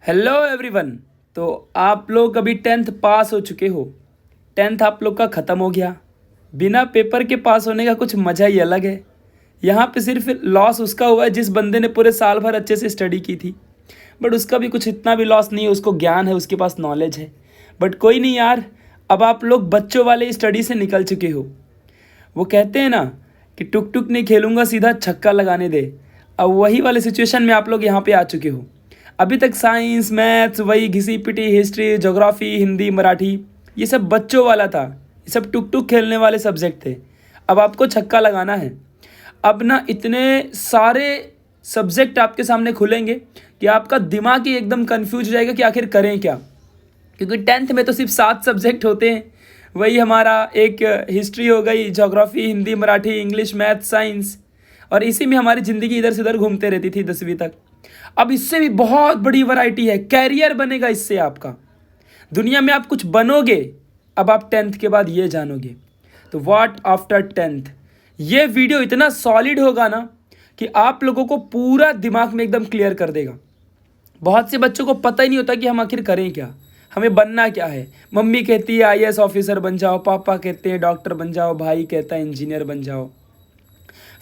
Hello everyone. तो आप लोग अभी टेंथ पास हो चुके हो। टेंथ आप लोग का ख़त्म हो गया। बिना पेपर के पास होने का कुछ मज़ा ही अलग है। यहाँ पे सिर्फ लॉस उसका हुआ है जिस बंदे ने पूरे साल भर अच्छे से स्टडी की थी। बट उसका भी कुछ इतना भी लॉस नहीं है, उसको ज्ञान है, उसके पास नॉलेज है। बट कोई नहीं यार, अब आप लोग बच्चों वाले स्टडी से निकल चुके हो। वो कहते हैं ना कि टुक टुक नहीं खेलूंगा, सीधा छक्का लगाने दे। अब वही वाले सिचुएशन में आप लोग यहाँ पे आ चुके हो। अभी तक साइंस, मैथ्स, वही घिसी पिटी हिस्ट्री, ज्योग्राफी, हिंदी, मराठी, ये सब बच्चों वाला था। ये सब टुक टुक खेलने वाले सब्जेक्ट थे। अब आपको छक्का लगाना है। अब ना इतने सारे सब्जेक्ट आपके सामने खुलेंगे कि आपका दिमाग ही एकदम कंफ्यूज हो जाएगा कि आखिर करें क्या। क्योंकि टेंथ में तो सिर्फ 7 सब्जेक्ट होते हैं। वही हमारा एक हिस्ट्री हो गई, geography, Hindi, Marathi, English, math, science, और इसी में हमारी ज़िंदगी इधर से उधर घूमते रहती थी 10वीं तक। अब इससे भी बहुत बड़ी वैरायटी है, कैरियर बनेगा इससे आपका। दुनिया में आप कुछ बनोगे। अब आप टेंथ के बाद ये जानोगे। तो व्हाट आफ्टर टेंथ, ये वीडियो इतना सॉलिड होगा ना कि आप लोगों को पूरा दिमाग में एकदम क्लियर कर देगा। बहुत से बच्चों को पता ही नहीं होता कि हम आखिर करें क्या, हमें बनना क्या है। मम्मी कहती है आईएएस ऑफिसर बन जाओ, पापा कहते हैं डॉक्टर बन जाओ, भाई कहता है इंजीनियर बन जाओ,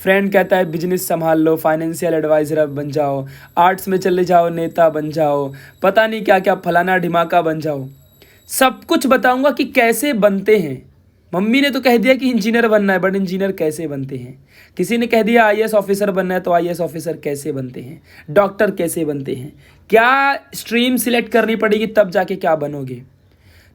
फ्रेंड कहता है बिजनेस संभाल लो, फाइनेंशियल एडवाइज़र बन जाओ, आर्ट्स में चले जाओ, नेता बन जाओ, पता नहीं क्या क्या फलाना ढिमाका बन जाओ। सब कुछ बताऊंगा कि कैसे बनते हैं। मम्मी ने तो कह दिया कि इंजीनियर बनना है, बट इंजीनियर कैसे बनते हैं। किसी ने कह दिया आईएएस ऑफिसर बनना है, तो आईएएस ऑफिसर कैसे बनते हैं, डॉक्टर कैसे बनते हैं, क्या स्ट्रीम सिलेक्ट करनी पड़ेगी तब जाके क्या बनोगे।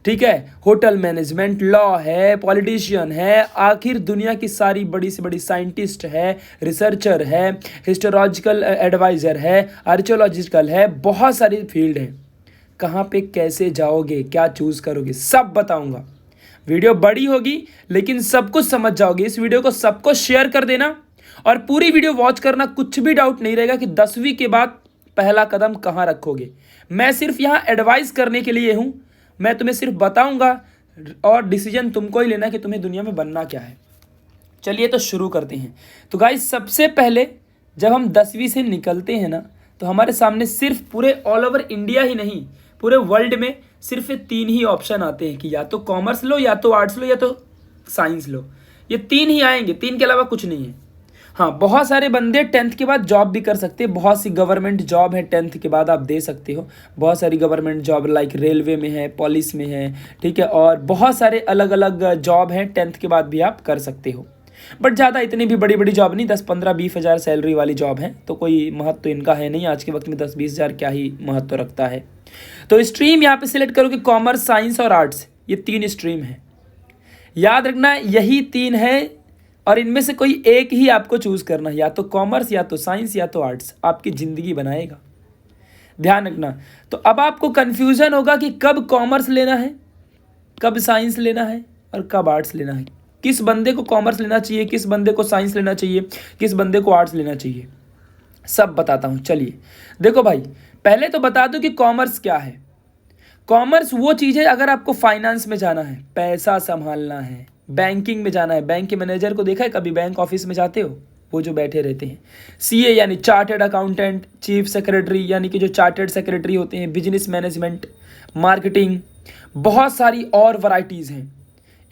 ठीक है, होटल मैनेजमेंट, लॉ है, पॉलिटिशियन है, आखिर दुनिया की सारी बड़ी से बड़ी साइंटिस्ट है, रिसर्चर है, हिस्टोलॉजिकल एडवाइज़र है, आर्कियोलॉजिकल है, बहुत सारी फील्ड है। कहाँ पे कैसे जाओगे, क्या चूज़ करोगे, सब बताऊंगा। वीडियो बड़ी होगी लेकिन सब कुछ समझ जाओगे। इस वीडियो को सबको शेयर कर देना और पूरी वीडियो वॉच करना। कुछ भी डाउट नहीं रहेगा कि 10वीं के बाद पहला कदम कहाँ रखोगे। मैं सिर्फ यहाँ एडवाइस करने के लिए हूँ। मैं तुम्हें सिर्फ बताऊंगा और डिसीजन तुमको ही लेना कि तुम्हें दुनिया में बनना क्या है। चलिए तो शुरू करते हैं। तो गाइस, सबसे पहले जब हम 10वीं से निकलते हैं ना, तो हमारे सामने सिर्फ पूरे ऑल ओवर इंडिया ही नहीं, पूरे वर्ल्ड में सिर्फ 3 ही ऑप्शन आते हैं कि या तो कॉमर्स लो, या तो आर्ट्स लो, या तो साइंस लो। ये 3 ही आएंगे, 3 के अलावा कुछ नहीं है। हाँ, बहुत सारे बंदे टेंथ के बाद जॉब भी कर सकते हैं। बहुत सी गवर्नमेंट जॉब है टेंथ के बाद आप दे सकते हो। बहुत सारी गवर्नमेंट जॉब लाइक रेलवे में है, पुलिस में है, ठीक है, और बहुत सारे अलग अलग जॉब हैं टेंथ के बाद भी आप कर सकते हो। बट ज़्यादा इतनी भी बड़ी बड़ी जॉब नहीं, 10-15-20 हज़ार सैलरी वाली जॉब है, तो कोई महत्व तो इनका है नहीं। आज के वक्त में 10-20 हज़ार क्या ही महत्व रखता है। तो स्ट्रीम यहाँ पे सिलेक्ट करोगे कॉमर्स, साइंस और आर्ट्स। ये 3 स्ट्रीम है, याद रखना यही 3 है। और इनमें से कोई एक ही आपको चूज करना है, या तो कॉमर्स, या तो साइंस, या तो आर्ट्स। आपकी ज़िंदगी बनाएगा, ध्यान रखना। तो अब आपको कन्फ्यूज़न होगा कि कब कॉमर्स लेना है, कब साइंस लेना है और कब आर्ट्स लेना है। किस बंदे को कॉमर्स लेना चाहिए, किस बंदे को साइंस लेना चाहिए, किस बंदे को आर्ट्स लेना चाहिए, सब बताता हूँ। चलिए देखो भाई, पहले तो बता दूँ कि कॉमर्स क्या है। कॉमर्स वो चीज़ है, अगर आपको फाइनेंस में जाना है, पैसा संभालना है, बैंकिंग में जाना है। बैंक के मैनेजर को देखा है कभी, बैंक ऑफिस में जाते हो, वो जो बैठे रहते हैं। सीए यानी चार्टर्ड अकाउंटेंट, चीफ सेक्रेटरी यानी कि जो चार्टर्ड सेक्रेटरी होते हैं, बिजनेस मैनेजमेंट, मार्केटिंग, बहुत सारी और वैरायटीज़ हैं।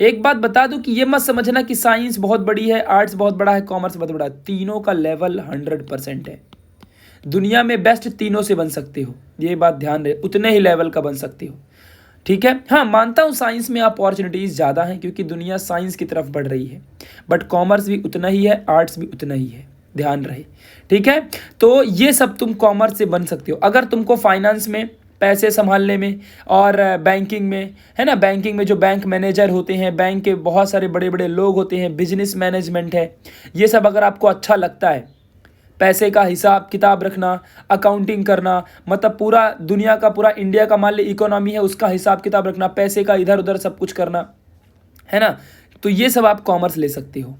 एक बात बता दूं कि ये मत समझना कि साइंस बहुत बड़ी है, आर्ट्स बहुत बड़ा है, कॉमर्स बहुत बड़ा है। तीनों का लेवल 100% है। दुनिया में बेस्ट तीनों से बन सकते हो, ये बात ध्यान रहे, उतने ही लेवल का बन सकते हो। ठीक है, हाँ मानता हूँ साइंस में अपॉर्चुनिटीज़ ज़्यादा हैं क्योंकि दुनिया साइंस की तरफ बढ़ रही है। बट कॉमर्स भी उतना ही है, आर्ट्स भी उतना ही है, ध्यान रहे। ठीक है, तो ये सब तुम कॉमर्स से बन सकते हो। अगर तुमको फाइनेंस में, पैसे संभालने में, और बैंकिंग में, है ना, बैंकिंग में जो बैंक मैनेजर होते हैं, बैंक के बहुत सारे बड़े बड़े लोग होते हैं, बिजनेस मैनेजमेंट है, ये सब अगर आपको अच्छा लगता है, पैसे का हिसाब किताब रखना, अकाउंटिंग करना, मतलब पूरा दुनिया का, पूरा इंडिया का मान ली इकोनॉमी है, उसका हिसाब किताब रखना, पैसे का इधर उधर सब कुछ करना, है ना, तो ये सब आप कॉमर्स ले सकते हो।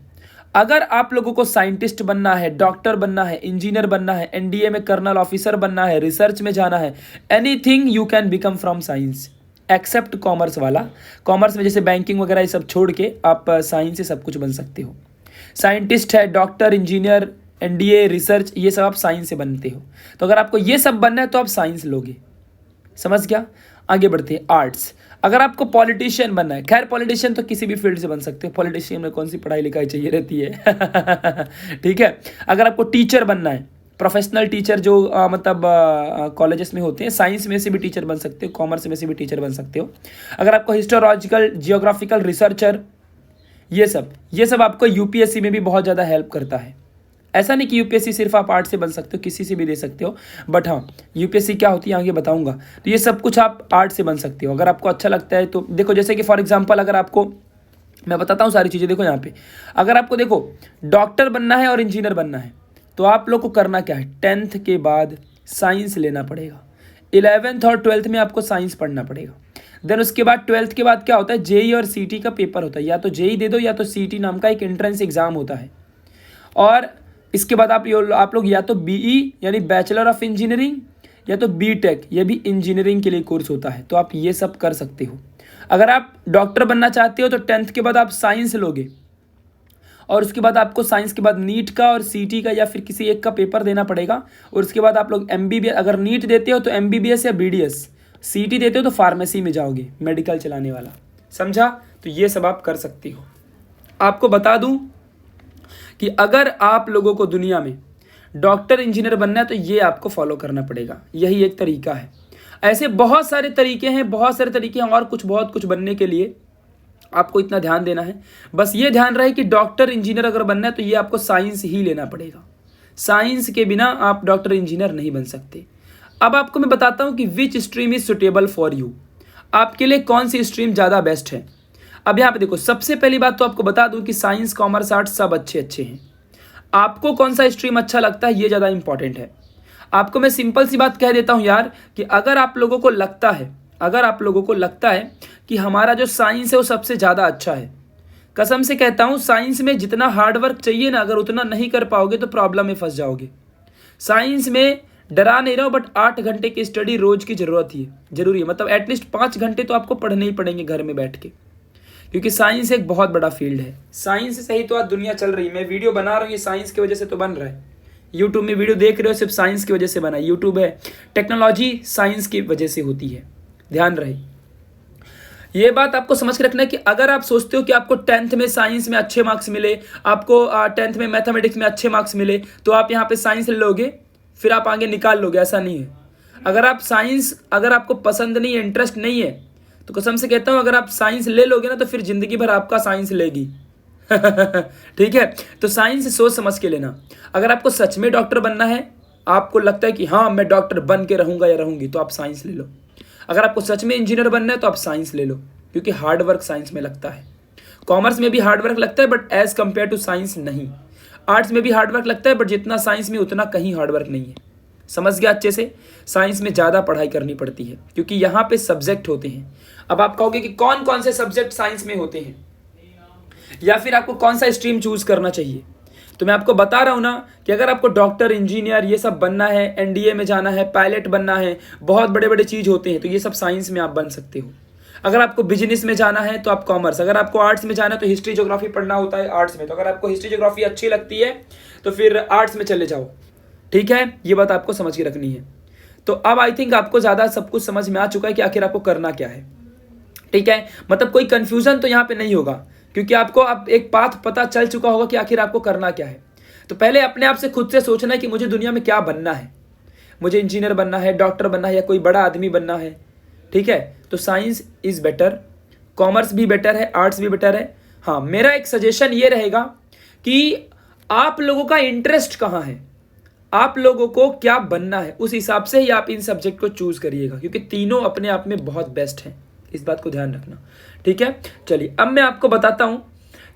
अगर आप लोगों को साइंटिस्ट बनना है, डॉक्टर बनना है, इंजीनियर बनना है, एनडीए में कर्नल ऑफिसर बनना है, रिसर्च में जाना है, anything you can become from science except commerce वाला। कॉमर्स में जैसे बैंकिंग वगैरह ये सब छोड़ के आप साइंस से सब कुछ बन सकते हो। साइंटिस्ट है, डॉक्टर, इंजीनियर, एनडीए, रिसर्च, ये सब आप साइंस से बनते हो। तो अगर आपको ये सब बनना है तो आप साइंस लोगे। समझ गया। आगे बढ़ते हैं, आर्ट्स। अगर आपको पॉलिटिशियन बनना है, खैर पॉलिटिशियन तो किसी भी फील्ड से बन सकते हो, पॉलिटिशियन में कौन सी पढ़ाई लिखाई चाहिए रहती है ठीक है। अगर आपको टीचर बनना है, प्रोफेशनल टीचर जो मतलब कॉलेजेस में होते हैं, साइंस में से भी टीचर बन सकते हो, कॉमर्स में से भी टीचर बन सकते हो। अगर आपको हिस्टोलॉजिकल जियोग्राफिकल रिसर्चर, ये सब आपको यूपीएससी में भी बहुत ज़्यादा हेल्प करता है। ऐसा नहीं कि यूपीएससी सिर्फ आप आर्ट से बन सकते हो, किसी से भी दे सकते हो, बट हाँ यूपीएससी क्या होती है आगे बताऊंगा। तो ये सब कुछ आप आर्ट से बन सकते हो अगर आपको अच्छा लगता है तो। देखो जैसे कि फॉर एग्जांपल अगर आपको मैं बताता हूँ सारी चीज़ें, देखो यहाँ पे अगर आपको देखो डॉक्टर बनना है और इंजीनियर बनना है तो आप लोग को करना क्या है, 10th के बाद साइंस लेना पड़ेगा। 11th और 12th में आपको साइंस पढ़ना पड़ेगा। देन उसके बाद 12th के बाद क्या होता है, जेई और सीटी का पेपर होता है, या तो जेई दे दो या तो सीटी नाम का एक एंट्रेंस एग्जाम होता है। और इसके बाद आप लोग या तो बीई यानी बैचलर ऑफ इंजीनियरिंग या तो बीटेक, ये भी इंजीनियरिंग के लिए कोर्स होता है, तो आप ये सब कर सकते हो। अगर आप डॉक्टर बनना चाहते हो तो 10th के बाद आप साइंस लोगे और उसके बाद आपको साइंस के बाद नीट का और सीटी का या फिर किसी एक का पेपर देना पड़ेगा। और उसके बाद आप लोग एमबीबीएस, अगर नीट देते हो तो एमबीबीएस या बीडीएस, सीटी देते हो तो फार्मेसी में जाओगे, मेडिकल चलाने वाला, समझा। तो ये सब आप कर सकते हो। आपको बता दूं कि अगर आप लोगों को दुनिया में डॉक्टर इंजीनियर बनना है तो ये आपको फॉलो करना पड़ेगा, यही एक तरीका है। ऐसे बहुत सारे तरीके हैं और बहुत कुछ बनने के लिए आपको इतना ध्यान देना है। बस ये ध्यान रहे कि डॉक्टर इंजीनियर अगर बनना है तो ये आपको साइंस ही लेना पड़ेगा, साइंस के बिना आप डॉक्टर इंजीनियर नहीं बन सकते। अब आपको मैं बताता हूँ कि विच stream is suitable for you, आपके लिए कौन सी स्ट्रीम ज़्यादा बेस्ट है। अब यहाँ पे देखो, सबसे पहली बात तो आपको बता दूं कि साइंस कॉमर्स आर्ट्स सब अच्छे हैं। आपको कौन सा स्ट्रीम अच्छा लगता है ये ज़्यादा इंपॉर्टेंट है। आपको मैं सिंपल सी बात कह देता हूँ यार कि अगर आप लोगों को लगता है कि हमारा जो साइंस है वो सबसे ज़्यादा अच्छा है, कसम से कहता हूँ साइंस में जितना हार्डवर्क चाहिए ना, अगर उतना नहीं कर पाओगे तो प्रॉब्लम में फंस जाओगे। साइंस में डरा नहीं रहा हूँ, बट 8 घंटे की स्टडी रोज की जरूरी है, मतलब एटलीस्ट 5 घंटे तो आपको पढ़ने ही पड़ेंगे घर में बैठ के, क्योंकि साइंस एक बहुत बड़ा फील्ड है। साइंस से ही तो आज दुनिया चल रही है। मैं वीडियो बना रहा हूँ ये साइंस की वजह से तो बन रहा है। यूट्यूब में वीडियो देख रहे हो सिर्फ साइंस की वजह से बना है। यूट्यूब है, टेक्नोलॉजी साइंस की वजह से होती है, ध्यान रहे। ये बात आपको समझ के रखना है कि अगर आप सोचते हो कि आपको 10th में साइंस में अच्छे मार्क्स मिले, आपको 10th में मैथमेटिक्स में अच्छे मार्क्स मिले तो आप यहाँ पे साइंस ले लोगे, फिर आप आगे निकाल लोगे, ऐसा नहीं है। अगर आपको पसंद नहीं है, इंटरेस्ट नहीं है, तो कसम से कहता हूँ अगर आप साइंस ले लोगे ना तो फिर जिंदगी भर आपका साइंस लेगी ठीक है। तो साइंस सोच समझ के लेना। अगर आपको सच में डॉक्टर बनना है, आपको लगता है कि हाँ मैं डॉक्टर बन के रहूंगा या रहूंगी, तो आप साइंस ले लो। अगर आपको सच में इंजीनियर बनना है तो आप साइंस ले लो, क्योंकि हार्डवर्क साइंस में लगता है। कॉमर्स में भी हार्डवर्क लगता है but as compare to science नहीं। आर्ट्स में भी हार्डवर्क लगता है बट जितना साइंस में उतना कहीं हार्डवर्क नहीं है। समझ गया अच्छे से। साइंस में ज़्यादा पढ़ाई करनी पड़ती है क्योंकि यहाँ पे सब्जेक्ट होते हैं। अब आप कहोगे कि कौन कौन से सब्जेक्ट साइंस में होते हैं या फिर आपको कौन सा स्ट्रीम चूज करना चाहिए, तो मैं आपको बता रहा हूँ ना कि अगर आपको डॉक्टर इंजीनियर ये सब बनना है, एनडीए में जाना है, पायलट बनना है, बहुत बड़े बड़े चीज़ होते हैं, तो ये सब साइंस में आप बन सकते हो। अगर आपको बिजनेस में जाना है तो आप कॉमर्स, अगर आपको आर्ट्स में जाना है तो हिस्ट्री ज्योग्राफी पढ़ना होता है आर्ट्स में, तो अगर आपको हिस्ट्री ज्योग्राफी अच्छी लगती है तो फिर आर्ट्स में चले जाओ। ठीक है, ये बात आपको समझ के रखनी है। तो अब आई थिंक आपको ज़्यादा सब कुछ समझ में आ चुका है कि आखिर आपको करना क्या है। ठीक है, मतलब कोई कंफ्यूजन तो यहाँ पे नहीं होगा क्योंकि आपको अब एक पाथ पता चल चुका होगा कि आखिर आपको करना क्या है। तो पहले अपने आप से खुद से सोचना है कि मुझे दुनिया में क्या बनना है, मुझे इंजीनियर बनना है, डॉक्टर बनना है या कोई बड़ा आदमी बनना है। ठीक है, तो साइंस इज़ बेटर, कॉमर्स भी बेटर है, आर्ट्स भी बेटर है। हाँ, मेरा एक सजेशन ये रहेगा कि आप लोगों का इंटरेस्ट कहाँ है, आप लोगों को क्या बनना है, उस हिसाब से ही आप इन सब्जेक्ट को चूज करिएगा, क्योंकि तीनों अपने आप में बहुत बेस्ट हैं। इस बात को ध्यान रखना। ठीक है, चलिए अब मैं आपको बताता हूं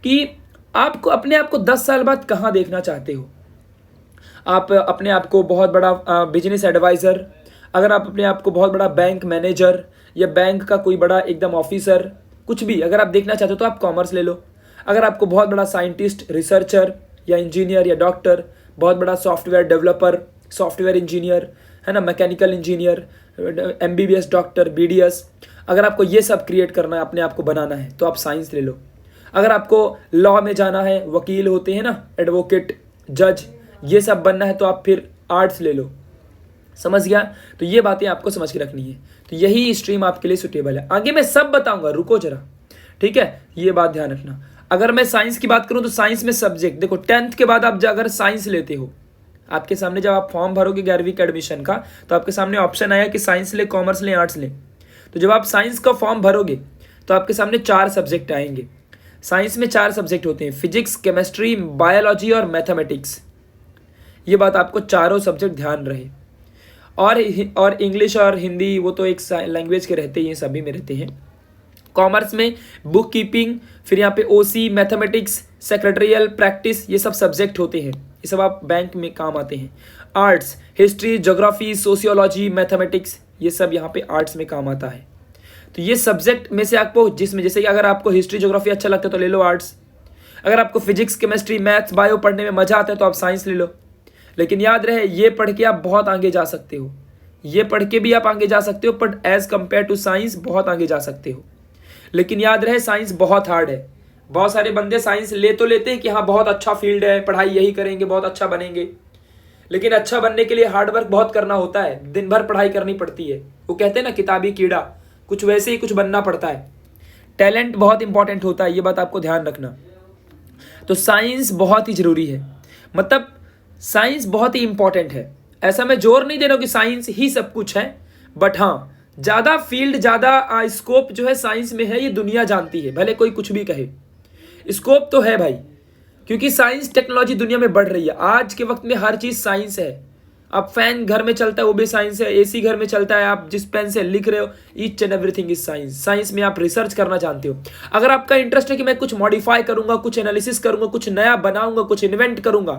कि आपको अपने आप को 10 साल बाद कहां देखना चाहते हो। आप अपने आप को बहुत बड़ा बिजनेस एडवाइजर, अगर आप अपने आप को बहुत बड़ा बैंक मैनेजर या बैंक का कोई बड़ा एकदम ऑफिसर, कुछ भी अगर आप देखना चाहते हो तो आप कॉमर्स ले लो। अगर आपको बहुत बड़ा साइंटिस्ट, रिसर्चर या इंजीनियर या डॉक्टर, बहुत बड़ा सॉफ्टवेयर डेवलपर, सॉफ्टवेयर इंजीनियर है ना, mechanical engineer, MBBS doctor, BDS, अगर आपको ये सब क्रिएट करना है, अपने आप को बनाना है, तो आप साइंस ले लो। अगर आपको लॉ में जाना है, वकील होते हैं ना, एडवोकेट, जज, ये सब बनना है, तो आप फिर आर्ट्स ले लो। समझ गया? तो ये बातें आपको समझ के रखनी है। तो यही स्ट्रीम आपके लिए सुटेबल है। आगे मैं सब बताऊंगा, रुको जरा, ठीक है? ये बात ध्यान रखना। अगर मैं साइंस की बात करूं तो साइंस में सब्जेक्ट देखो, 10th के बाद आप अगर साइंस लेते हो, आपके सामने जब आप फॉर्म भरोगे 11वीं के एडमिशन का, तो आपके सामने ऑप्शन आया कि साइंस ले, कॉमर्स ले, आर्ट्स ले। तो जब आप साइंस का फॉर्म भरोगे तो आपके सामने 4 सब्जेक्ट आएंगे। साइंस में 4 सब्जेक्ट होते हैं, फिजिक्स, केमिस्ट्री, बायोलॉजी और मैथमेटिक्स। ये बात आपको चारों सब्जेक्ट ध्यान रहे। और इंग्लिश और हिंदी वो तो एक लैंग्वेज के रहते ही हैं, सभी में रहते हैं। कॉमर्स में बुक कीपिंग, फिर यहाँ पे ओसी, मैथमेटिक्स, सेक्रेटरियल, प्रैक्टिस, ये सब सब्जेक्ट होते हैं। ये सब आप बैंक में काम आते हैं। Arts, history, geography, sociology, mathematics, ये सब यहाँ पे आर्ट्स में काम आता है। तो ये सब्जेक्ट में से आपको जिसमें, जैसे कि अगर आपको हिस्ट्री, ज्योग्राफी अच्छा लगता है तो ले लो आर्ट्स। अगर आपको फिजिक्स, केमिस्ट्री, मैथ्स, बायो पढ़ने में मजा आता है तो आप साइंस ले लो। लेकिन याद रहे, ये पढ़ के आप बहुत आगे जा सकते हो। ये पढ़ के भी आप आगे जा सकते हो, but as compare to science बहुत आगे जा सकते हो। लेकिन याद रहे, साइंस बहुत हार्ड है। बहुत सारे बंदे साइंस ले तो लेते हैं कि हाँ बहुत अच्छा फील्ड है, पढ़ाई यही करेंगे, बहुत अच्छा बनेंगे। लेकिन अच्छा बनने के लिए हार्डवर्क बहुत करना होता है, दिन भर पढ़ाई करनी पड़ती है। वो कहते हैं ना किताबी कीड़ा, कुछ वैसे ही कुछ बनना पड़ता है। टैलेंट बहुत इंपॉर्टेंट होता है, ये बात आपको ध्यान रखना। तो साइंस बहुत ही जरूरी है, मतलब साइंस बहुत ही इंपॉर्टेंट है। ऐसा मैं जोर नहीं दे रहा हूँ कि साइंस ही सब कुछ है, बट हाँ ज़्यादा फील्ड, ज़्यादा स्कोप जो है साइंस में है, ये दुनिया जानती है, भले कोई कुछ भी कहे। स्कोप तो है भाई, क्योंकि साइंस टेक्नोलॉजी दुनिया में बढ़ रही है। आज के वक्त में हर चीज़ साइंस है। अब फैन घर में चलता है वो भी साइंस है, एसी घर में चलता है, आप जिस पेन से लिख रहे हो, each and everything is science. Science में आप रिसर्च करना जानते हो। अगर आपका इंटरेस्ट है कि मैं कुछ मॉडिफाई करूंगा, कुछ एनालिसिस करूंगा, कुछ नया बनाऊंगा, कुछ इन्वेंट करूंगा,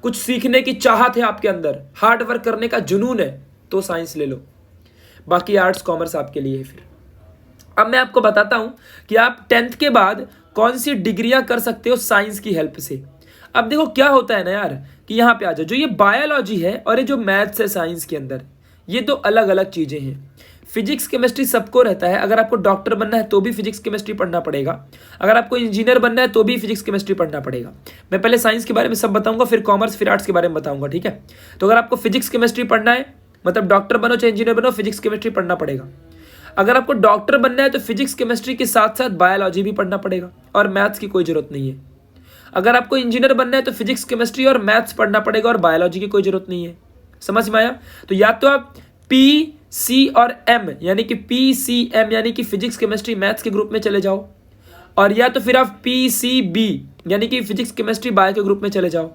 कुछ सीखने की चाहत है आपके अंदर, हार्ड वर्क करने का जुनून है, तो साइंस ले लो। बाकी आर्ट्स कॉमर्स आपके लिए है। फिर अब मैं आपको बताता हूं कि आप 10th के बाद कौन सी डिग्रियां कर सकते हो साइंस की हेल्प से। अब देखो क्या होता है ना यार, कि यहाँ पे आ जाओ, जो ये बायोलॉजी है और ये जो मैथ्स है साइंस के अंदर, ये दो अलग अलग चीज़ें हैं। फिजिक्स केमिस्ट्री सबको रहता है। अगर आपको डॉक्टर बनना है तो भी फिजिक्स केमिस्ट्री पढ़ना पड़ेगा, अगर आपको इंजीनियर बनना है तो भी फिजिक्स केमिस्ट्री पढ़ना पड़ेगा। मैं पहले साइंस के बारे में सब बताऊंगा, फिर कॉमर्स, फिर आर्ट्स के बारे में बताऊंगा, ठीक है? तो अगर आपको फिजिक्स केमिस्ट्री पढ़ना है, मतलब डॉक्टर बनो चाहे इंजीनियर बनो, फिजिक्स केमिस्ट्री पढ़ना पड़ेगा। अगर आपको डॉक्टर बनना है तो फिजिक्स केमिस्ट्री के साथ साथ बायोलॉजी भी पढ़ना पड़ेगा, और मैथ्स की कोई जरूरत नहीं है। अगर आपको इंजीनियर बनना है तो फिजिक्स केमिस्ट्री और मैथ्स पढ़ना पड़ेगा, और बायोलॉजी की कोई जरूरत नहीं है। समझ में आया? तो या तो आप पी, सी और एम, यानी कि पी, सी, एम यानी कि फिजिक्स केमिस्ट्री मैथ्स के ग्रुप में चले जाओ, और या तो फिर आप पी, सी, बी यानी कि फिजिक्स केमिस्ट्री बायो के ग्रुप में चले जाओ।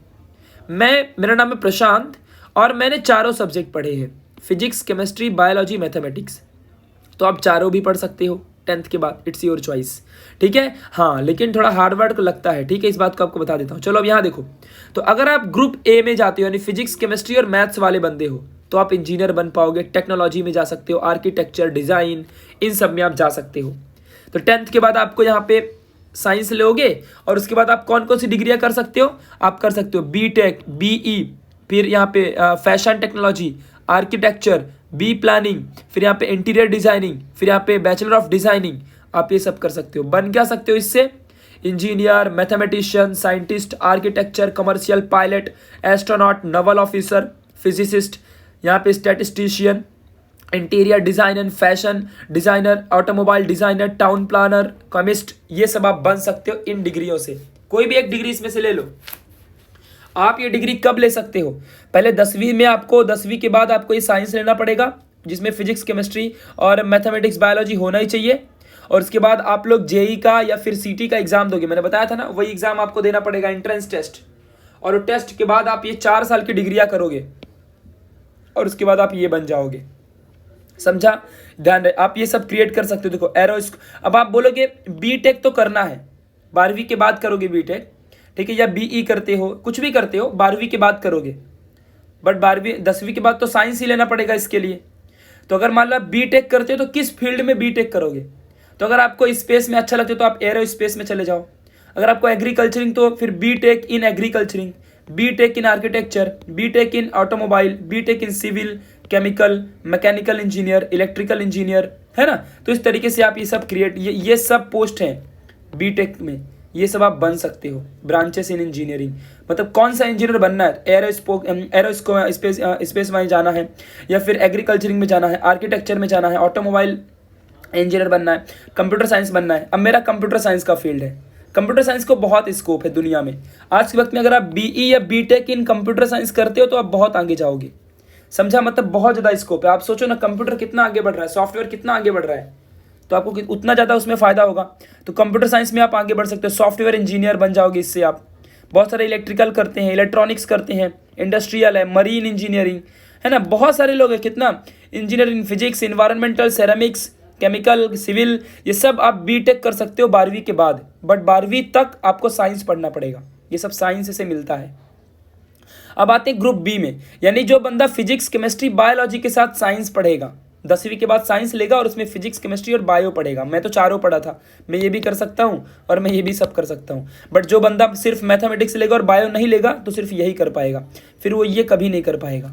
मेरा नाम है प्रशांत, और मैंने चारों सब्जेक्ट पढ़े हैं, फिजिक्स, केमिस्ट्री, बायोलॉजी, मैथमेटिक्स। तो आप चारों भी पढ़ सकते हो 10th के बाद, इट्स योर चॉइस, ठीक है? हाँ, लेकिन थोड़ा हार्ड वर्क लगता है, ठीक है? इस बात को आपको बता देता हूँ। चलो अब यहाँ देखो, तो अगर आप ग्रुप ए में जाते हो, यानी फिजिक्स, केमिस्ट्री और मैथ्स वाले बंदे हो, तो आप इंजीनियर बन पाओगे, टेक्नोलॉजी में जा सकते हो, आर्किटेक्चर, डिज़ाइन, इन सब में आप जा सकते हो। तो 10th के बाद आपको यहाँ पे साइंस लोगे, और उसके बाद आप कौन कौन सी डिग्रियाँ कर सकते हो? आप कर सकते हो बीटेक, बीई, फिर यहाँ पे fashion technology, architecture, B planning, फिर यहाँ पे इंटीरियर डिज़ाइनिंग, फिर यहाँ पे बैचलर ऑफ डिज़ाइनिंग। आप ये सब कर सकते हो। बन क्या सकते हो इससे? Engineer, mathematician, scientist, architecture, commercial pilot, astronaut, naval officer, physicist, यहाँ पे statistician, interior designer, fashion designer, automobile designer, town planner, chemist, ये सब आप बन सकते हो इन डिग्रियों से। कोई भी एक डिग्री इसमें से ले लो। आप ये डिग्री कब ले सकते हो? पहले 10वीं में आपको, 10वीं के बाद आपको ये साइंस लेना पड़ेगा, जिसमें फिजिक्स, केमिस्ट्री और मैथमेटिक्स, बायोलॉजी होना ही चाहिए। और उसके बाद आप लोग जेई का या फिर सीटी का एग्जाम दोगे, मैंने बताया था ना, वही एग्जाम आपको देना पड़ेगा, एंट्रेंस टेस्ट। और टेस्ट के बाद आप ये 4 साल की डिग्रियां करोगे, और उसके बाद आप ये बन जाओगे। समझा? ध्यान रहे, आप ये सब क्रिएट कर सकते हो। देखो एरो, अब आप बोलोगे बीटेक तो करना है, 12वीं के बाद करोगे बीटेक, ठीक है? या बीई करते हो, कुछ भी करते हो, 12वीं के बाद करोगे, बट 10वीं के बाद तो साइंस ही लेना पड़ेगा इसके लिए। तो अगर मान लो बीटेक करते हो तो किस फील्ड में बीटेक करोगे? तो अगर आपको स्पेस में अच्छा लगता है तो आप एरो स्पेस में चले जाओ। अगर आपको एग्रीकल्चरिंग तो फिर BTech in agriculturing, BTech in architecture, BTech in automobile, BTech in civil, chemical, mechanical engineer, electrical engineer, है ना? तो इस तरीके से आप ये सब क्रिएट, ये सब पोस्ट हैं बीटेक में, ये सब आप बन सकते हो, ब्रांचेस इन इंजीनियरिंग। मतलब कौन सा इंजीनियर बनना है, स्पेस में जाना है, या फिर एग्रीकल्चरिंग में जाना है, आर्किटेक्चर में जाना है, ऑटोमोबाइल इंजीनियर बनना है, कंप्यूटर साइंस बनना है। अब मेरा कंप्यूटर साइंस का फील्ड है। कंप्यूटर साइंस को बहुत स्कोप है दुनिया में। आज के वक्त में अगर आप बीई या बीटेक इन कंप्यूटर साइंस करते हो तो आप बहुत आगे जाओगे, समझा, मतलब बहुत ज़्यादा स्कोप है। आप सोचो ना, कंप्यूटर कितना आगे बढ़ रहा है, सॉफ्टवेयर कितना आगे बढ़ रहा है, तो आपको उतना ज़्यादा उसमें फ़ायदा होगा। तो कंप्यूटर साइंस में आप आगे बढ़ सकते हो, सॉफ्टवेयर इंजीनियर बन जाओगे इससे आप। बहुत सारे इलेक्ट्रिकल करते हैं, इलेक्ट्रॉनिक्स करते हैं, इंडस्ट्रियल है, मरीन इंजीनियरिंग है ना, बहुत सारे लोग हैं, कितना engineering, physics, environmental, ceramics, chemical, civil, ये सब आप बीटेक कर सकते हो 12वीं के बाद। बट 12वीं तक आपको साइंस पढ़ना पड़ेगा, ये सब साइंस से मिलता है। अब आते हैं ग्रुप बी में, यानी जो बंदा फिजिक्स, केमिस्ट्री, बायोलॉजी के साथ साइंस पढ़ेगा, 10वीं के बाद साइंस लेगा और उसमें फिजिक्स, केमिस्ट्री और बायो पढ़ेगा। मैं तो चारों पढ़ा था, मैं ये भी कर सकता हूँ और मैं ये भी सब कर सकता हूँ। बट जो बंदा सिर्फ मैथमेटिक्स लेगा और बायो नहीं लेगा तो सिर्फ यही कर पाएगा, फिर वो ये कभी नहीं कर पाएगा,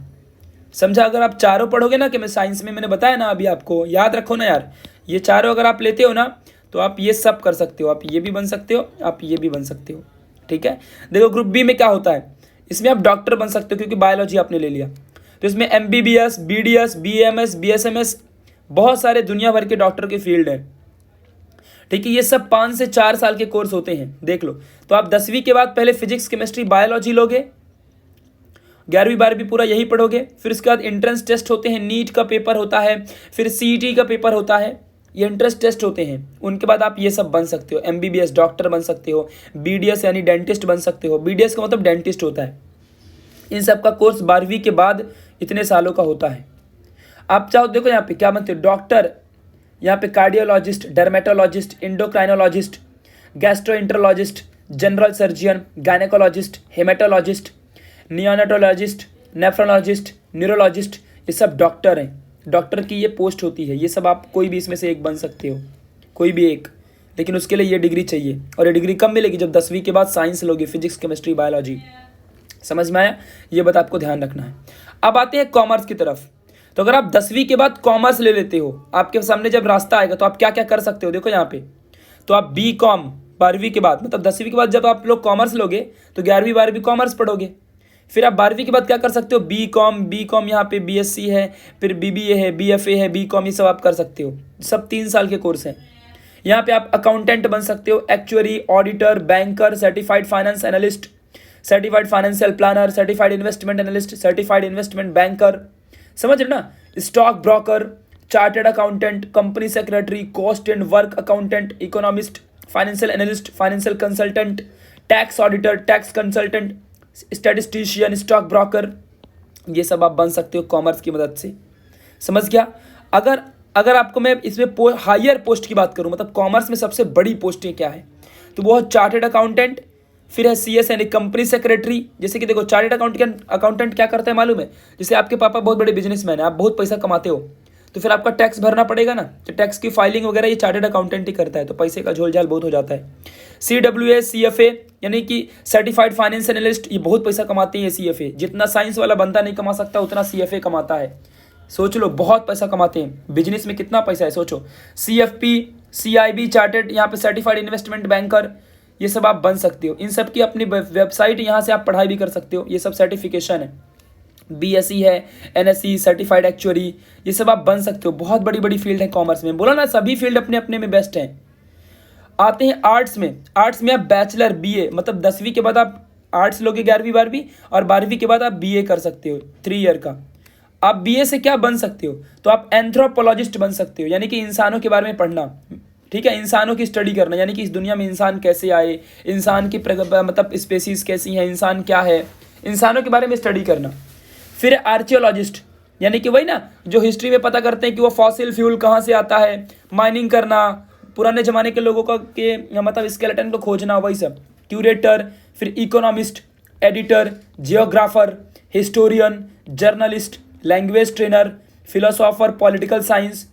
समझा। अगर आप चारों पढ़ोगे ना, कि मैं साइंस में, मैंने बताया ना अभी आपको, याद रखो ना यार, ये चारों अगर आप लेते हो ना तो आप ये सब कर सकते हो, आप ये भी बन सकते हो, आप ये भी बन सकते हो, ठीक है। देखो ग्रुप बी में क्या होता है, इसमें आप डॉक्टर बन सकते हो क्योंकि बायोलॉजी आपने ले लिया। तो इसमें MBBS, BDS, BAMS, BSMS, बहुत सारे दुनिया भर के डॉक्टर के फील्ड हैं, ठीक है। ये सब 5 से 4 साल के कोर्स होते हैं, देख लो। तो आप 10वीं के बाद पहले फिजिक्स, केमिस्ट्री, बायोलॉजी लोगे, 11वीं 12वीं पूरा यही पढ़ोगे, फिर उसके बाद एंट्रेंस टेस्ट होते हैं, नीट का पेपर होता है, फिर CET का पेपर होता है, ये एंट्रेंस टेस्ट होते हैं। उनके बाद आप ये सब बन सकते हो, MBBS डॉक्टर बन सकते हो, BDS यानी डेंटिस्ट बन सकते हो, BDS का मतलब डेंटिस्ट होता है। इन सब का कोर्स 12वीं के बाद इतने सालों का होता है। आप चाहो देखो यहाँ पे क्या बनते हो, डॉक्टर, यहाँ पे cardiologist, dermatologist, इंडोक्राइनोलॉजिस्ट, gastroenterologist, general surgeon, gynaecologist, haematologist, neonatologist, nephrologist, neurologist, ये सब डॉक्टर हैं। डॉक्टर की ये पोस्ट होती है, ये सब आप कोई भी इसमें से एक बन सकते हो, कोई भी एक, लेकिन उसके लिए ये डिग्री चाहिए। और ये डिग्री कब मिलेगी, जब 10वीं के बाद साइंस लोगे, फिजिक्स, केमिस्ट्री, बायोलॉजी। समझ में आया, ये बात आपको ध्यान रखना है। अब आते हैं कॉमर्स की तरफ। तो अगर आप 10वीं के बाद कॉमर्स ले लेते हो, आपके सामने जब रास्ता आएगा तो आप क्या क्या कर सकते हो, देखो यहाँ पे। तो आप BCom 12वीं के बाद, मतलब 10वीं के बाद जब आप लोग कॉमर्स लोगे तो 11वीं 12वीं कॉमर्स पढ़ोगे। फिर आप 12वीं के बाद क्या कर सकते हो, BCom यहाँ पे BSc है, फिर BBA है, BFA है, BCom, ये सब आप कर सकते हो। सब 3 साल के कोर्स हैं। यहाँ पे आप अकाउंटेंट बन सकते हो, actuary, auditor, banker, certified finance analyst, certified financial planner, certified investment analyst, certified investment banker, समझ रहे ना, stock broker, chartered accountant, company secretary, cost and work accountant, economist, financial analyst, financial consultant, tax auditor, tax consultant, statistician, stock broker, ये सब आप बन सकते हो commerce की मदद से, समझ गया। अगर आपको मैं इसमें हायर पोस्ट की बात करूं, मतलब कॉमर्स में सबसे बड़ी पोस्टें क्या है, तो वो है चार्टर्ड अकाउंटेंट, फिर है CS यानी कंपनी सेक्रेटरी। जैसे कि देखो चार्टर्ड अकाउंटेंट क्या करता है मालूम है, जैसे आपके पापा बहुत बड़े बिजनेसमैन है, आप बहुत पैसा कमाते हो, तो फिर आपका टैक्स भरना पड़ेगा ना, तो टैक्स की फाइलिंग वगैरह ये चार्टर्ड अकाउंटेंट ही करता है, तो पैसे का झोलझाल बहुत हो जाता है। CWA CFA यानी कि सर्टिफाइड फाइनेंस एनालिस्ट, ये बहुत पैसा कमाते हैं। CFA जितना साइंस वाला बंदा नहीं कमा सकता उतना CFA कमाता है, सोच लो, बहुत पैसा कमाते हैं। बिजनेस में कितना पैसा है सोचो। CFP CIB चार्टर्ड, यहाँ पे सर्टिफाइड इन्वेस्टमेंट बैंकर, ये सब आप बन सकते हो। इन सब की अपनी वेबसाइट, यहाँ से आप पढ़ाई भी कर सकते हो, ये सब सर्टिफिकेशन है। BSc है, NSE सर्टिफाइड एक्चुअरी, ये सब आप बन सकते हो। बहुत बड़ी बड़ी फील्ड है कॉमर्स में, बोला ना सभी फील्ड अपने अपने में बेस्ट हैं। आते हैं आर्ट्स में। आर्ट्स में आप बैचलर BA, मतलब 10वीं के बाद आप आर्ट्स लोगे 11वीं 12वीं, और 12वीं के बाद आप BA कर सकते हो 3 ईयर का। आप BA से क्या बन सकते हो, तो आप एंथ्रोपोलॉजिस्ट बन सकते हो, यानी कि इंसानों के बारे में पढ़ना, ठीक है, इंसानों की स्टडी करना, यानी कि इस दुनिया में इंसान कैसे आए, इंसान की मतलब स्पेसीज कैसी हैं, इंसान क्या है, इंसानों के बारे में स्टडी करना। फिर आर्कियोलॉजिस्ट, यानी कि वही ना जो हिस्ट्री में पता करते हैं कि वो फॉसिल फ्यूल कहाँ से आता है, माइनिंग करना, पुराने ज़माने के लोगों का के मतलब स्केलेटन को खोजना, वही सब। क्यूरेटर, फिर economist, editor, geographer, historian, journalist, language trainer, philosopher, political science,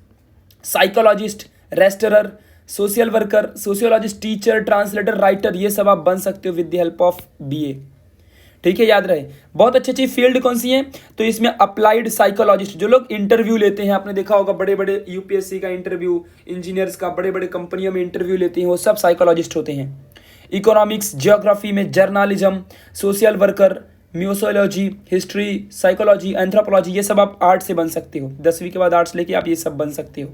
psychologist, restorer, social worker, sociologist, teacher, translator, writer, ये सब आप बन सकते हो with the help of BA, ठीक है, याद रहे। बहुत अच्छी अच्छी फील्ड कौन सी है, तो इसमें अप्लाइड साइकोलॉजिस्ट, जो लोग इंटरव्यू लेते हैं, आपने देखा होगा बड़े बड़े UPSC का इंटरव्यू, इंजीनियर्स का बड़े बड़े कंपनियों में इंटरव्यू लेते हैं, वो सब साइकोलॉजिस्ट होते हैं। इकोनॉमिक्स, जियोग्राफी में journalism, social worker, museology, history, psychology, anthropology, ये सब आप आर्ट्स से बन सकते हो। 10वीं के बाद आर्ट्स लेके आप ये सब बन सकते हो।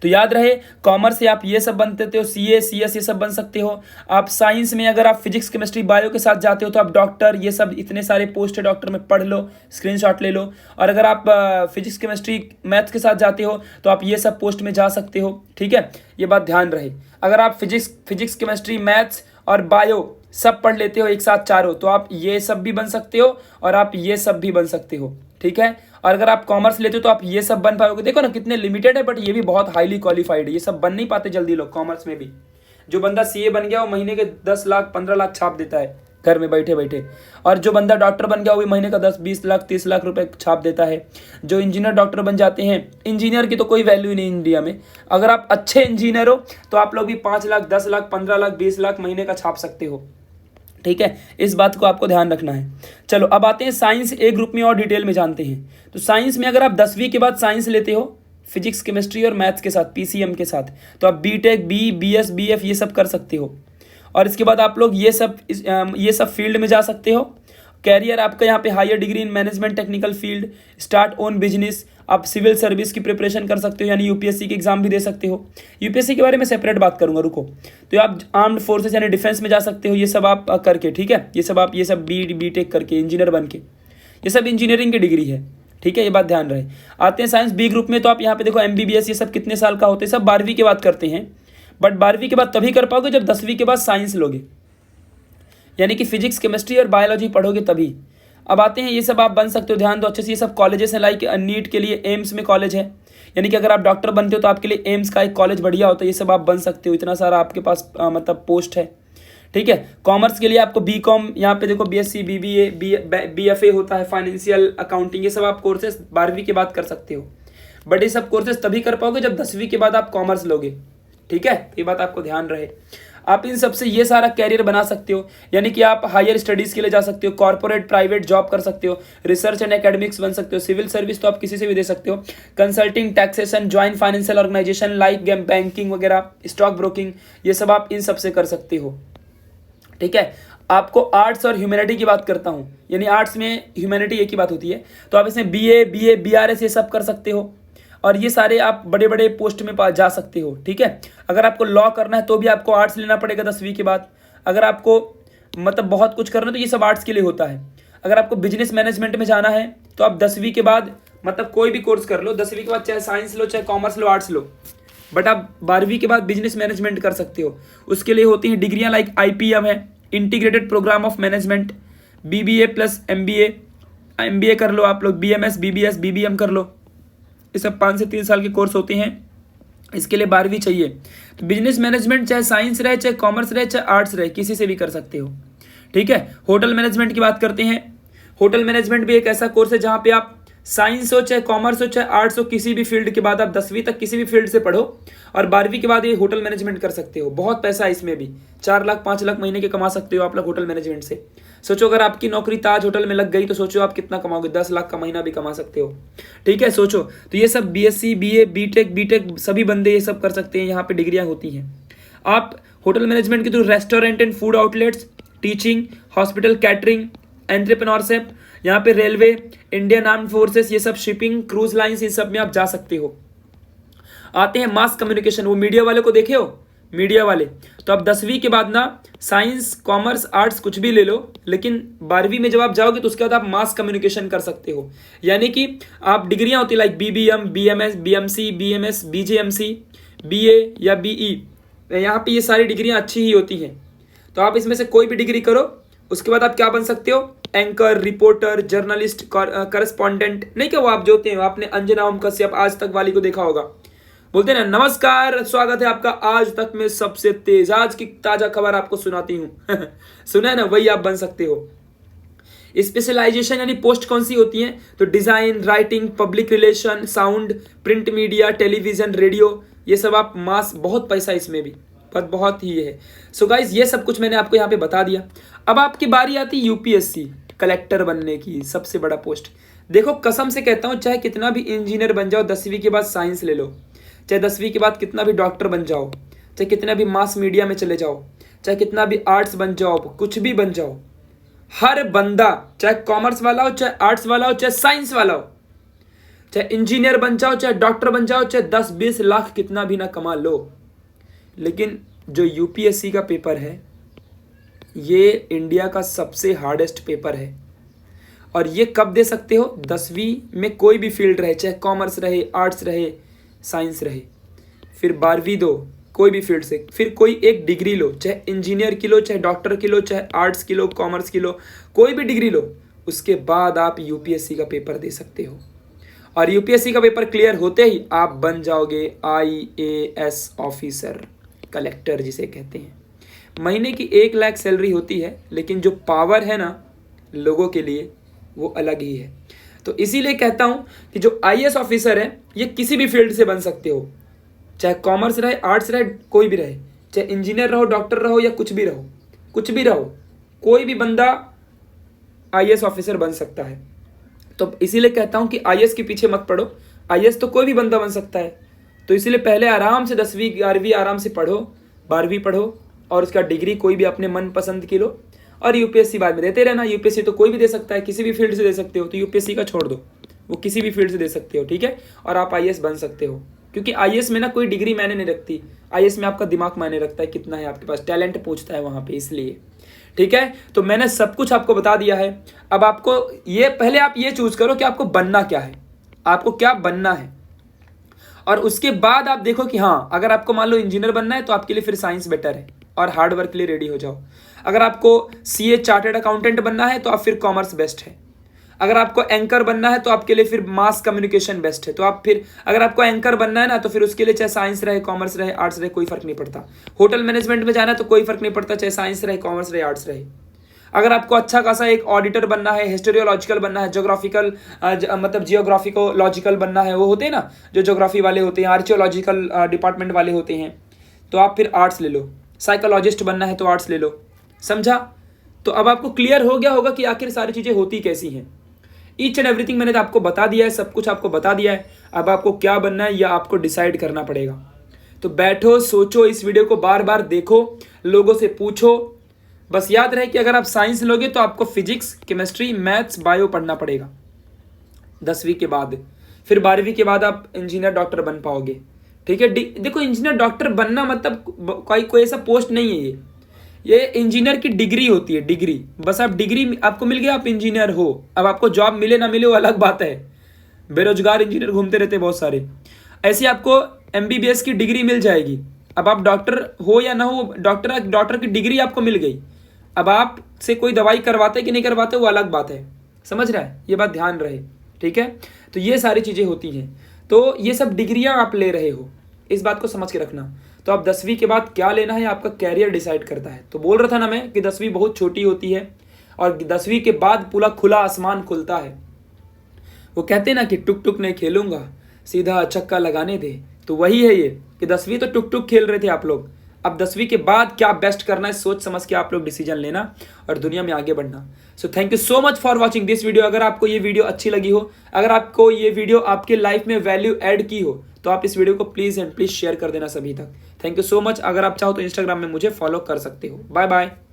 तो याद रहे, कॉमर्स से आप ये सब बनते हो, सीए, सीएस ये सब बन सकते हो। आप साइंस में अगर आप फिजिक्स, केमिस्ट्री, बायो के साथ जाते हो तो आप डॉक्टर, ये सब इतने सारे पोस्ट है डॉक्टर में, पढ़ लो, स्क्रीनशॉट ले लो। और अगर आप फिजिक्स, केमिस्ट्री, मैथ्स के साथ जाते हो तो आप ये सब पोस्ट में जा सकते हो। ठीक है, ये बात ध्यान रहे। अगर आप फिजिक्स, केमिस्ट्री, मैथ्स और बायो सब पढ़ लेते हो एक साथ चारों, तो आप ये सब भी बन सकते हो और आप ये सब भी बन सकते हो। ठीक है, और अगर आप कॉमर्स लेते हो तो आप ये सब बन पाओगे। देखो ना कितने लिमिटेड है, बट ये भी बहुत हाईली क्वालिफाइड है। ये सब बन नहीं पाते जल्दी लोग कॉमर्स में भी। जो बंदा सीए बन गया वो महीने के 10 लाख 15 लाख छाप देता है घर में बैठे बैठे, और जो बंदा डॉक्टर बन गया वो भी महीने का 10-20 लाख 30 लाख रुपए छाप देता है। जो इंजीनियर डॉक्टर बन जाते हैं, इंजीनियर की तो कोई वैल्यू नहीं इंडिया में। अगर आप अच्छे इंजीनियर हो तो आप लोग भी 5 लाख 10 लाख 15 लाख 20 लाख महीने का छाप सकते हो। ठीक है, इस बात को आपको ध्यान रखना है। चलो अब आते हैं साइंस ए ग्रुप में और डिटेल में जानते हैं। तो साइंस में अगर आप 10वीं के बाद साइंस लेते हो, फिजिक्स, केमिस्ट्री और मैथ्स के साथ, पीसीएम के साथ, तो आप बीटेक, बीएस, बीएफ ये सब कर सकते हो। और इसके बाद आप लोग ये सब फील्ड में जा सकते हो। कैरियर आपका यहाँ पे higher degree in management, technical field, start own business. आप सिविल सर्विस की प्रिपरेशन कर सकते हो, यानी यूपीएससी की एग्जाम भी दे सकते हो। यूपीएससी के बारे में सेपरेट बात करूंगा, रुको। तो आप आर्म्ड फोर्सेस यानी डिफेंस में जा सकते हो, ये सब आप करके। ठीक है, ये सब बीटेक करके, इंजीनियर बन के, ये सब इंजीनियरिंग की डिग्री है। ठीक है, ये बात ध्यान रहे। आते हैं साइंस बी ग्रुप में, तो आप यहाँ पे देखो एमबीबीएस, ये सब कितने साल का होते हैं, सब 12वीं के बाद करते हैं। बट 12वीं के बाद तभी कर पाओगे जब 10वीं के बाद साइंस लोगे, यानी कि फिजिक्स, केमिस्ट्री और बायोलॉजी पढ़ोगे तभी। अब आते हैं, ये सब आप बन सकते हो, ध्यान दो अच्छे से। ये सब कॉलेजेस हैं, लाइक नीट के लिए एम्स में कॉलेज है, यानी कि अगर आप डॉक्टर बनते हो तो आपके लिए एम्स का एक कॉलेज बढ़िया होता है। ये सब आप बन सकते हो, इतना सारा आपके पास मतलब पोस्ट है। ठीक है, कॉमर्स के लिए आपको बीकॉम, यहाँ पे देखो बीएससी, बीबीए, बीएफए होता है, फाइनेंशियल अकाउंटिंग, ये सब आप कोर्सेस 12वीं के बाद कर सकते हो। बट ये सब कोर्सेस तभी कर पाओगे जब 10वीं के बाद आप कॉमर्स लोगे। ठीक है, ये बात आपको ध्यान रहे। आप इन सबसे ये सारा कैरियर बना सकते हो, यानी कि आप हायर स्टडीज के लिए जा सकते हो, कॉर्पोरेट प्राइवेट जॉब कर सकते हो, रिसर्च एंड एकेडमिक्स बन सकते हो, सिविल सर्विस तो आप किसी से भी दे सकते हो, consulting, taxation, joint financial organisation like banking वगैरह, स्टॉक ब्रोकिंग, ये सब आप इन सबसे कर सकते हो। ठीक है, आपको आर्ट्स और ह्यूमैनिटी की बात करता हूँ, यानी आर्ट्स में ह्यूमैनिटी एक ही बात होती है, तो आप इसमें बीए, बीआरएस ये सब कर सकते हो, और ये सारे आप बड़े बड़े पोस्ट में जा सकते हो। ठीक है, अगर आपको लॉ करना है तो भी आपको आर्ट्स लेना पड़ेगा 10वीं के बाद। अगर आपको मतलब बहुत कुछ करना है तो ये सब आर्ट्स के लिए होता है। अगर आपको बिजनेस मैनेजमेंट में जाना है तो आप 10वीं के बाद मतलब कोई भी कोर्स कर लो, 10वीं के बाद चाहे साइंस लो, चाहे commerce low, arts low, but आप 12वीं के बाद बिजनेस मैनेजमेंट कर सकते हो। उसके लिए होती हैं डिग्रियाँ, लाइक IPM है, integrated programme of management, BBA plus MBA कर लो आप लोग, BMS, BBS, BBM कर लो। ये सब 5 से 3 साल के कोर्स होते हैं, इसके लिए 12वीं चाहिए। तो बिजनेस मैनेजमेंट चाहे साइंस रहे, चाहे कॉमर्स रहे, चाहे आर्ट्स रहे, किसी से भी कर सकते हो। ठीक है, होटल मैनेजमेंट की बात करते हैं। होटल मैनेजमेंट भी एक ऐसा कोर्स है जहाँ पे आप साइंस हो, चाहे कॉमर्स हो, चाहे आर्ट्स हो, किसी भी फील्ड के बाद आप 10वीं तक किसी भी फील्ड से पढ़ो और 12वीं के बाद ये होटल मैनेजमेंट कर सकते हो। बहुत पैसा है इसमें भी, 4 लाख 5 लाख महीने के कमा सकते हो आप लोग होटल मैनेजमेंट से। सोचो अगर आपकी नौकरी ताज होटल में लग गई तो सोचो आप कितना कमाओगे, 10 लाख का महीना भी कमा सकते हो। ठीक है, सोचो। तो ये सब BSc, BA, बीटेक सभी बंदे ये सब कर सकते हैं, यहाँ पे डिग्रियाँ होती हैं। आप होटल मैनेजमेंट के through restaurant and food outlets, teaching, hospital, catering, entrepreneurship, यहाँ पे रेलवे, इंडियन आर्म्ड फोर्सेस, ये सब शिपिंग, क्रूज लाइंस, इन सब में आप जा सकते हो। आते हैं मास कम्युनिकेशन, वो मीडिया वाले को देखे हो, मीडिया वाले, तो आप 10वीं के बाद ना साइंस, कॉमर्स, आर्ट्स कुछ भी ले लो, लेकिन 12वीं में जब आप जाओगे तो उसके बाद आप मास कम्युनिकेशन कर सकते हो। यानी कि आप डिग्रियां होती like BBM, BMS, BMC, BMS, BJMC, BA या BE, यहाँ पे ये सारी डिग्रियां अच्छी ही होती हैं। तो आप इसमें से कोई भी डिग्री करो, उसके बाद आप क्या बन सकते हो, एंकर, रिपोर्टर, जर्नलिस्ट, करस्पॉन्डेंट, नहीं क्या वो आप जो होते हैं, आपने अंजना ओम कश्यप आज तक वाली को देखा होगा, बोलते हैं ना, नमस्कार, स्वागत है आपका आज तक में सबसे तेज, आज की ताजा खबर आपको सुनाती हूं सुना है ना, वही आप बन सकते हो। स्पेशलाइजेशन यानी पोस्ट कौन सी होती है, तो design, writing, public relation, sound, print media, television, radio, ये सब आप मास, बहुत पैसा इसमें भी, पर बहुत ही है। सो गाइज ये सब कुछ मैंने आपको यहाँ पे बता दिया। अब आपकी बारी आती है UPSC कलेक्टर बनने की, सबसे बड़ा पोस्ट। देखो कसम से कहता हूँ, चाहे कितना भी इंजीनियर बन जाओ, 10वीं के बाद साइंस ले लो, चाहे 10वीं के बाद कितना भी डॉक्टर बन जाओ, चाहे कितना भी मास मीडिया में चले जाओ, चाहे कितना भी आर्ट्स बन जाओ, कुछ भी बन जाओ, हर बंदा चाहे कॉमर्स वाला हो, चाहे आर्ट्स वाला हो, चाहे साइंस वाला हो, चाहे इंजीनियर बन जाओ, चाहे डॉक्टर बन जाओ, चाहे 10-20 लाख कितना भी ना कमा लो, लेकिन जो यूपीएससी का पेपर है ये इंडिया का सबसे हार्डेस्ट पेपर है। और ये कब दे सकते हो? 10वीं में कोई भी फील्ड रहे, चाहे कॉमर्स रहे, आर्ट्स रहे, साइंस रहे, फिर 12वीं दो कोई भी फील्ड से, फिर कोई एक डिग्री लो, चाहे इंजीनियर की लो, चाहे डॉक्टर की लो, चाहे आर्ट्स की लो, कॉमर्स की लो, कोई भी डिग्री लो, उसके बाद आप यूपीएससी का पेपर दे सकते हो। और यूपीएससी का पेपर क्लियर होते ही आप बन जाओगे IAS ऑफिसर, कलेक्टर जिसे कहते हैं। महीने की 1 लाख सैलरी होती है, लेकिन जो पावर है ना लोगों के लिए वो अलग ही है। तो इसीलिए कहता हूँ कि जो IAS ऑफिसर है ये किसी भी फील्ड से बन सकते हो, चाहे कॉमर्स रहे, आर्ट्स रहे, कोई भी रहे, चाहे इंजीनियर रहो, डॉक्टर रहो, या कुछ भी रहो, कुछ भी रहो, कोई भी बंदा IAS ऑफिसर बन सकता है। तो इसीलिए कहता हूँ कि IAS के पीछे मत पढ़ो, IAS तो कोई भी बंदा बन सकता है। तो इसीलिए पहले आराम से 10वीं 11वीं आराम से पढ़ो, 12वीं पढ़ो, और उसका डिग्री कोई भी अपने मन पसंद की लो, और यूपीएससी बाद में देते रहना। यूपीएससी तो कोई भी दे सकता है, किसी भी फील्ड से दे सकते हो, तो यूपीएससी का छोड़ दो, वो किसी भी फील्ड से दे सकते हो, ठीक है। और आप IAS बन सकते हो, क्योंकि IAS में ना कोई डिग्री मायने नहीं रखती, IAS में आपका दिमाग मायने रखता है, कितना है आपके पास, टैलेंट पूछता है वहाँ पे, इसलिए, ठीक है। तो मैंने सब कुछ आपको बता दिया है। अब आपको ये पहले आप ये चूज करो कि आपको बनना क्या है, आपको क्या बनना है, और उसके बाद आप देखो कि हाँ, अगर आपको मान लो इंजीनियर बनना है तो आपके लिए फिर साइंस बेटर है, और हार्ड वर्क के लिए रेडी हो जाओ। अगर आपको CA चार्टर्ड अकाउंटेंट बनना है तो आप फिर कॉमर्स बेस्ट है। अगर आपको एंकर बनना है तो आपके लिए फिर मास कम्युनिकेशन बेस्ट है। तो आप फिर अगर आपको एंकर बनना है ना तो फिर उसके लिए चाहे साइंस रहे, कॉमर्स रहे, आर्ट्स रहे, कोई फर्क नहीं पड़ता। होटल मैनेजमेंट में जाना है तो कोई फर्क नहीं पड़ता, चाहे साइंस रहे, कॉमर्स रहे, आर्ट्स रहे। अगर आपको अच्छा खासा एक ऑडिटर बनना है, हिस्टोरियोलॉजिकल बनना है, जोग्राफिकल मतलब जियोग्राफिकोलॉजिकल बनना है, वो होते हैं ना जो ज्योग्राफी वाले होते हैं, आर्कियोलॉजिकल डिपार्टमेंट वाले होते हैं, तो आप फिर आर्ट्स ले लो। साइकोलॉजिस्ट बनना है तो आर्ट्स ले लो, समझा। तो अब आपको क्लियर हो गया होगा कि आखिर सारी चीज़ें होती कैसी हैं। ईच एंड एवरीथिंग मैंने तो आपको बता दिया है, सब कुछ आपको बता दिया है। अब आपको क्या बनना है या आपको डिसाइड करना पड़ेगा। तो बैठो, सोचो, इस वीडियो को बार बार देखो, लोगों से पूछो। बस याद रहे कि अगर आप साइंस लोगे तो आपको फिजिक्स, केमिस्ट्री, मैथ्स, बायो पढ़ना पड़ेगा 10वीं के बाद। फिर 12वीं के बाद आप इंजीनियर, डॉक्टर बन पाओगे, ठीक है। देखो, इंजीनियर डॉक्टर बनना मतलब कोई ऐसा पोस्ट नहीं है, ये इंजीनियर की डिग्री होती है, डिग्री। बस आप डिग्री आपको मिल गया, आप इंजीनियर हो। अब आपको जॉब मिले ना मिले वो अलग बात है, बेरोजगार इंजीनियर घूमते रहते बहुत सारे। ऐसे आपको MBBS की डिग्री मिल जाएगी। अब आप डॉक्टर हो या ना हो, डॉक्टर की डिग्री आपको मिल गई। अब आप से कोई दवाई करवाते कि नहीं करवाते वो अलग बात है, समझ रहा है, ये बात ध्यान रहे, ठीक है। तो ये सारी चीज़ें होती हैं, तो ये सब डिग्रियाँ आप ले रहे हो, इस बात को समझ के रखना। तो आप 10वीं के बाद क्या लेना है आपका कैरियर डिसाइड करता है। तो बोल रहा था ना मैं कि 10वीं बहुत छोटी होती है, और 10वीं के बाद पूरा खुला आसमान खुलता है। वो कहते हैं ना कि टुक टुक नहीं खेलूंगा, सीधा छक्का लगाने दे। तो वही है ये कि 10वीं तो टुक टुक खेल रहे थे आप लोग। अब 10वीं के बाद क्या बेस्ट करना है, सोच समझ के आप लोग डिसीजन लेना और दुनिया में आगे बढ़ना। So thank you so much for watching this video. अगर आपको ये वीडियो अच्छी लगी हो, अगर आपको ये वीडियो आपके लाइफ में वैल्यू ऐड की हो, तो आप इस वीडियो को प्लीज़ एंड प्लीज़ शेयर कर देना सभी तक। Thank you so much. अगर आप चाहो तो इंस्टाग्राम में मुझे फॉलो कर सकते हो। Bye bye.